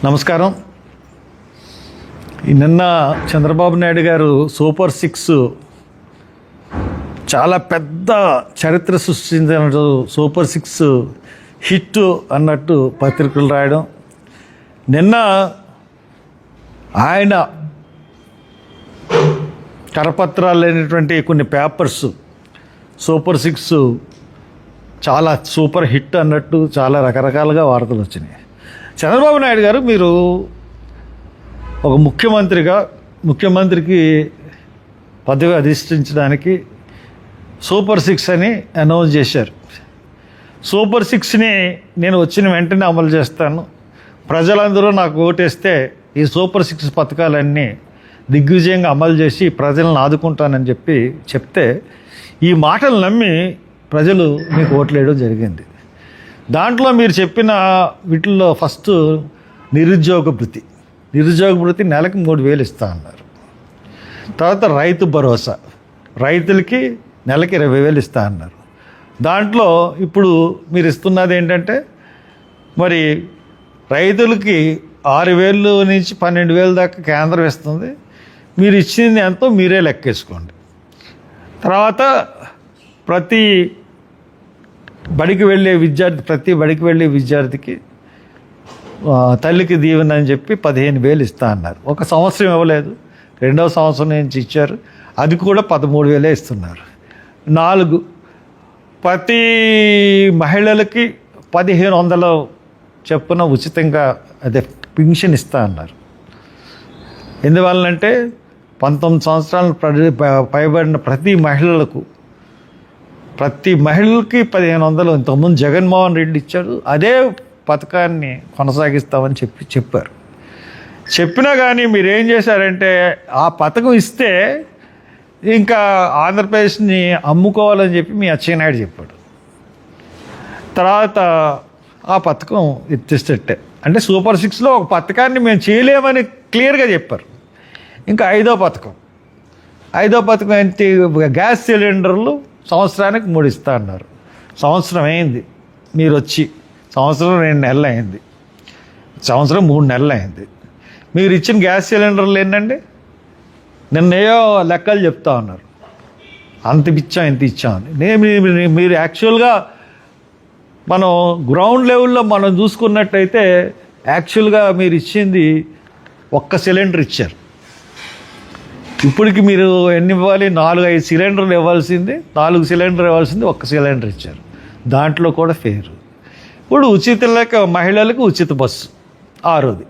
నమస్కారం. నిన్న చంద్రబాబు నాయుడు గారు సూపర్ 6 చాలా పెద్ద చరిత్ర సృష్టించిన సూపర్ 6 హిట్ అన్నట్టు పత్రికలు రాయడం, నిన్న ఆయన కరపత్రాలు లేనటువంటి కొన్ని పేపర్స్ సూపర్ 6 చాలా సూపర్ హిట్ అన్నట్టు చాలా రకరకాలుగా వార్తలు వచ్చినాయి. చంద్రబాబు నాయుడు గారు, మీరు ఒక ముఖ్యమంత్రికి పదవి అధిష్ఠించడానికి సూపర్ 6 అని అనౌన్స్ చేశారు. సూపర్ 6ని నేను వచ్చిన వెంటనే అమలు చేస్తాను, ప్రజలందరూ నాకు ఓటేస్తే ఈ సూపర్ 6 పథకాలన్నీ దిగ్విజయంగా అమలు చేసి ప్రజలను ఆదుకుంటానని చెప్తే ఈ మాటలు నమ్మి ప్రజలు మీకు ఓట్లేయడం జరిగింది. దాంట్లో మీరు చెప్పిన వీటిల్లో ఫస్ట్ నిరుద్యోగ భృతి నెలకు 3,000 ఇస్తా అన్నారు. తర్వాత రైతు భరోసా, రైతులకి నెలకి 20,000 ఇస్తా అన్నారు. దాంట్లో ఇప్పుడు మీరు ఇస్తున్నది ఏంటంటే, మరి రైతులకి 6,000 నుంచి 12,000 దాకా కేంద్రం ఇస్తుంది, మీరు ఇచ్చింది ఎంతో మీరే లెక్కేసుకోండి. తర్వాత ప్రతి బడికి వెళ్ళే విద్యార్థికి తల్లికి దీవెన అని చెప్పి 15,000 ఇస్తా అన్నారు. ఒక సంవత్సరం ఇవ్వలేదు, రెండవ సంవత్సరం నుంచి ఇచ్చారు, అది కూడా 13,000 ఇస్తున్నారు. 4 ప్రతి మహిళలకి 1,500 చొప్పున ఉచితంగా అదే పింఛన్ ఇస్తా అన్నారు. ఎందువల్లంటే 19 సంవత్సరాలు పైబడిన ప్రతి మహిళకి 1,500 ఇంతకుముందు జగన్మోహన్ రెడ్డి ఇచ్చారు, అదే పథకాన్ని కొనసాగిస్తామని చెప్పారు. చెప్పినా కానీ మీరేం చేశారంటే, ఆ పథకం ఇస్తే ఇంకా ఆంధ్రప్రదేశ్ని అమ్ముకోవాలని చెప్పి మీ అచ్చెన్నాయుడు చెప్పాడు. తర్వాత ఆ పథకం ఎత్తిస్తట్టే, అంటే సూపర్ 6లో ఒక పథకాన్ని మేము చేయలేమని క్లియర్గా చెప్పారు. ఇంకా ఐదో పథకం ఏంటి, గ్యాస్ సిలిండర్లు సంవత్సరానికి 3 ఇస్తా అన్నారు. సంవత్సరం అయింది మీరు వచ్చి, సంవత్సరం 2 నెలలు అయింది, సంవత్సరం 3 నెలలు అయింది. మీరు ఇచ్చిన గ్యాస్ సిలిండర్లు ఏంటండి, నిన్నేయో లెక్కలు చెప్తా ఉన్నారు, అంత ఇచ్చామని. మీరు యాక్చువల్గా మనం గ్రౌండ్ లెవెల్లో మనం చూసుకున్నట్టయితే యాక్చువల్గా మీరు ఇచ్చింది 1 సిలిండర్ ఇచ్చారు. ఇప్పటికి మీరు ఎన్ని ఇవ్వాలి, 4-5 సిలిండర్లు ఇవ్వాల్సింది, 4 సిలిండర్ ఇవ్వాల్సింది 1 సిలిండర్ ఇచ్చారు. దాంట్లో కూడా ఫెయిర్. ఇప్పుడు మహిళలకు ఉచిత బస్సు 6ది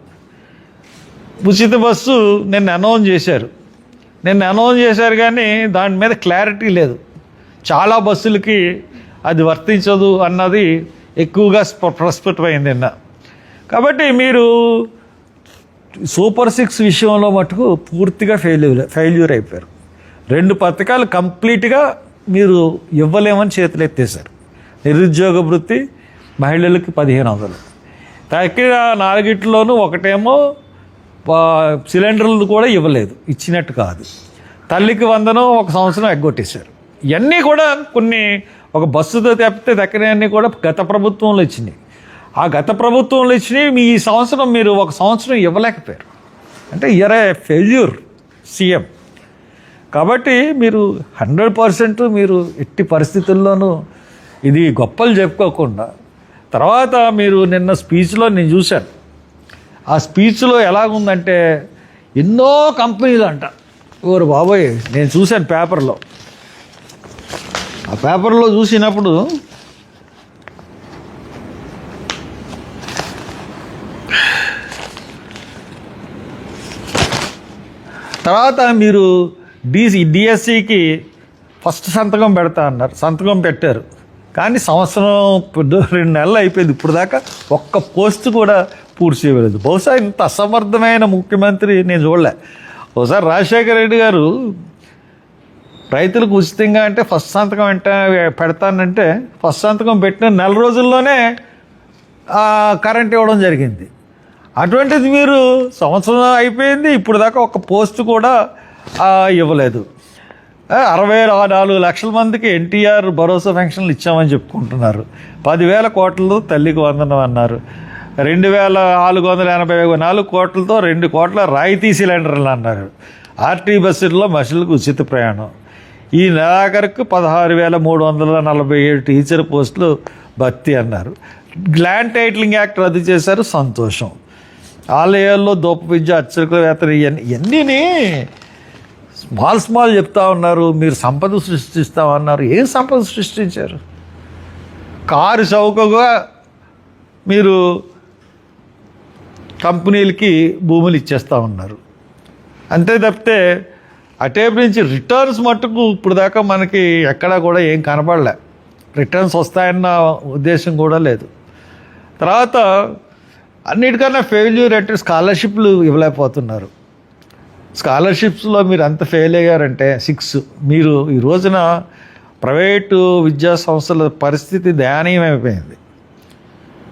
ఉచిత బస్సు నిన్న అనౌన్స్ చేశారు కానీ దాని మీద క్లారిటీ లేదు. చాలా బస్సులకి అది వర్తించదు అన్నది ఎక్కువగా ప్రస్ఫుటమైంది నిన్న. కాబట్టి మీరు సూపర్ 6 విషయంలో మటుకు పూర్తిగా ఫెయిల్యూర్ అయిపోయారు. 2 పథకాలు కంప్లీట్గా మీరు ఇవ్వలేమని చేతులు ఎత్తేశారు. నిరుద్యోగ భృతి, మహిళలకి 1,500. తక్కిన 4 ఒకటేమో సిలిండర్లు కూడా ఇవ్వలేదు, ఇచ్చినట్టు కాదు. తల్లికి 100 ఒక సంవత్సరం ఎగ్గొట్టేశారు. ఇవన్నీ కూడా కొన్ని ఒక బస్సుతో తప్పితే దక్కినవన్నీ కూడా గత ప్రభుత్వంలో ఇచ్చినాయి. ఆ గత ప్రభుత్వంలో ఇచ్చినవి మీ ఈ సంవత్సరం మీరు ఒక సంవత్సరం ఇవ్వలేకపోయారు. అంటే యూఆర్ ఏ ఫెయిల్యూర్ సీఎం. కాబట్టి మీరు 100% మీరు ఎట్టి పరిస్థితుల్లోనూ ఇది గొప్పలు చెప్పుకోకుండా, తర్వాత మీరు నిన్న స్పీచ్లో నేను చూశాను, ఆ స్పీచ్లో ఎలాగుందంటే ఎన్నో కంపెనీలు అంట. ఓరు బాబోయ్, నేను చూశాను పేపర్లో. ఆ పేపర్లో చూసినప్పుడు తర్వాత మీరు డిఎస్సికి ఫస్ట్ సంతకం పెడతా అన్నారు, సంతకం పెట్టారు. కానీ సంవత్సరం 2 నెలలు అయిపోయింది, ఇప్పుడు దాకా ఒక్క పోస్ట్ కూడా పూర్తి చేయలేదు. బహుశా ఇంత అసమర్థమైన ముఖ్యమంత్రి నేను చూడలే. ఒకసారి రాజశేఖర రెడ్డి గారు రైతులకు ఉచితంగా అంటే ఫస్ట్ సంతకం పెడతానంటే ఫస్ట్ సంతకం పెట్టిన 4 రోజుల్లోనే కరెంట్ ఇవ్వడం జరిగింది. అటువంటిది మీరు సంవత్సరం అయిపోయింది, ఇప్పుడు దాకా ఒక పోస్ట్ కూడా ఇవ్వలేదు. 64 లక్షల మందికి ఎన్టీఆర్ భరోసా పెన్షన్లు ఇచ్చామని చెప్పుకుంటున్నారు. 10,000 కోట్లతో తల్లికి వందనం అన్నారు. 2,484 కోట్లతో 2 కోట్ల రాయితీ సిలిండర్లు అన్నారు. ఆర్టీ బస్సుల్లో మహిళలకు ఉచిత ప్రయాణం. ఈ నెలాఖరుకు 16,347 టీచర్ పోస్టులు భర్తీ అన్నారు. ల్యాండ్ టైటిలింగ్ యాక్ట్ రద్దు చేశారు, సంతోషం. ఆలయాల్లో దూప విద్య, అర్చకుల వేతన, ఇవన్నీ స్మాల్ చెప్తా ఉన్నారు. మీరు సంపద సృష్టిస్తామన్నారు. ఏం సంపద సృష్టించారు? కారు చౌకగా మీరు కంపెనీలకి భూములు ఇచ్చేస్తూ ఉన్నారు. అంతే తప్పితే అటేపు నుంచి రిటర్న్స్ మట్టుకు ఇప్పుడు దాకా మనకి ఎక్కడా కూడా ఏం కనపడలే. రిటర్న్స్ వస్తాయన్న ఉద్దేశం కూడా లేదు. తర్వాత అన్నిటికన్నా ఫెయిల్యూర్ అంటే స్కాలర్షిప్లు ఇవ్వలేకపోతున్నారు. స్కాలర్షిప్స్లో మీరు అంత ఫెయిల్ అయ్యారంటే 6. మీరు ఈ రోజున ప్రైవేటు విద్యా సంస్థల పరిస్థితి దయనీయమైపోయింది.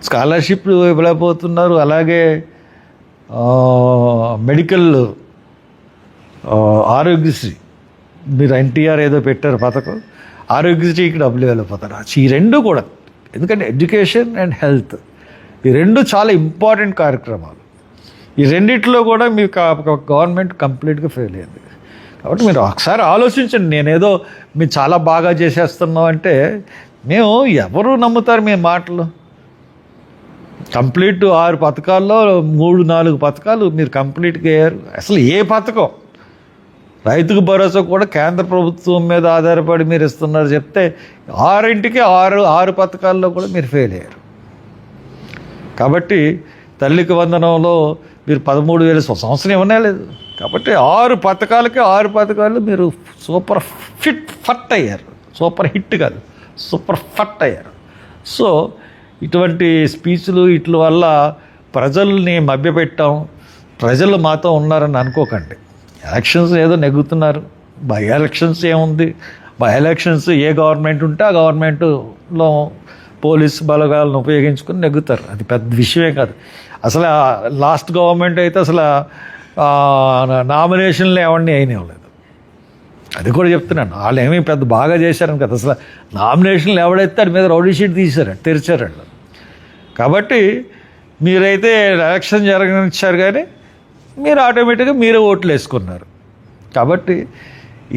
స్కాలర్షిప్లు ఇవ్వలేకపోతున్నారు. అలాగే మెడికల్, ఆరోగ్యశ్రీ, మీరు ఎన్టీఆర్ ఏదో పెట్టారు పథకం, ఆరోగ్యశ్రీకి డబ్బులు వెళ్ళిపోతారు. ఈ రెండు కూడా, ఎందుకంటే ఎడ్యుకేషన్ అండ్ హెల్త్ ఈ రెండు చాలా ఇంపార్టెంట్ కార్యక్రమాలు. ఈ రెండిట్లో కూడా మీ గవర్నమెంట్ కంప్లీట్గా ఫెయిల్ అయింది. కాబట్టి మీరు ఒకసారి ఆలోచించండి. నేనేదో మీరు చాలా బాగా చేసేస్తున్నాం అంటే మేము ఎవరు నమ్ముతారు మీ మాటలు? కంప్లీట్ 6 పథకాల్లో 3-4 పథకాలు మీరు కంప్లీట్గా అయ్యారు. అసలు ఏ పథకం, రైతుకు భరోసా కూడా కేంద్ర ప్రభుత్వం మీద ఆధారపడి మీరు ఇస్తున్నారు చెప్తే 6కి 6 పథకాల్లో కూడా మీరు ఫెయిల్ అయ్యారు. కాబట్టి తల్లికి వందనంలో మీరు 13,000 సంవత్సరం ఇవ్వనే లేదు. కాబట్టి 6 పథకాలకి 6 పథకాలు మీరు సూపర్ ఫట్ అయ్యారు. సూపర్ హిట్ కాదు, సూపర్ ఫట్ అయ్యారు. సో ఇటువంటి స్పీచ్లు వీటి వల్ల ప్రజల్ని మభ్యపెట్టాం, ప్రజలు మాతో ఉన్నారని అనుకోకండి. ఎలక్షన్స్ ఏదో నెగ్గుతున్నారు. బై ఎలక్షన్స్ ఏముంది? బై ఎలక్షన్స్ ఏ గవర్నమెంట్ ఉంటే ఆ గవర్నమెంట్లో పోలీసు బలగాలను ఉపయోగించుకొని నెగ్గుతారు. అది పెద్ద విషయమే కాదు. అసలు లాస్ట్ గవర్నమెంట్ అయితే అసలు నామినేషన్లు ఎవరిని అయినవ్వలేదు. అది కూడా చెప్తున్నాను. వాళ్ళు ఏమీ పెద్ద బాగా చేశారని కదా, అసలు నామినేషన్లు ఎవడైతే దాని మీద రౌడీ షీట్ తెరిచారండి. కాబట్టి మీరైతే ఎలక్షన్ జరగనిచ్చారు కానీ మీరు ఆటోమేటిక్గా మీరే ఓట్లు వేసుకున్నారు. కాబట్టి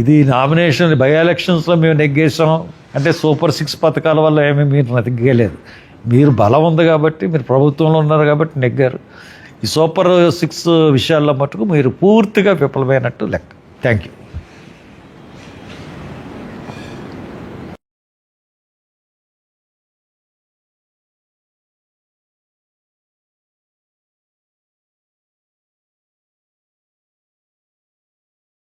ఇది నామినేషన్ బై ఎలక్షన్స్లో మేము నెగ్గేసాం అంటే సూపర్ 6 పథకాల వల్ల ఏమీ మీరు నెగ్గలేదు. మీరు బలం ఉంది కాబట్టి, మీరు ప్రభుత్వంలో ఉన్నారు కాబట్టి నెగ్గారు. ఈ సూపర్ 6 విషయాల్లో మటుకు మీరు పూర్తిగా విఫలమైనట్టు లెక్క. Thank you.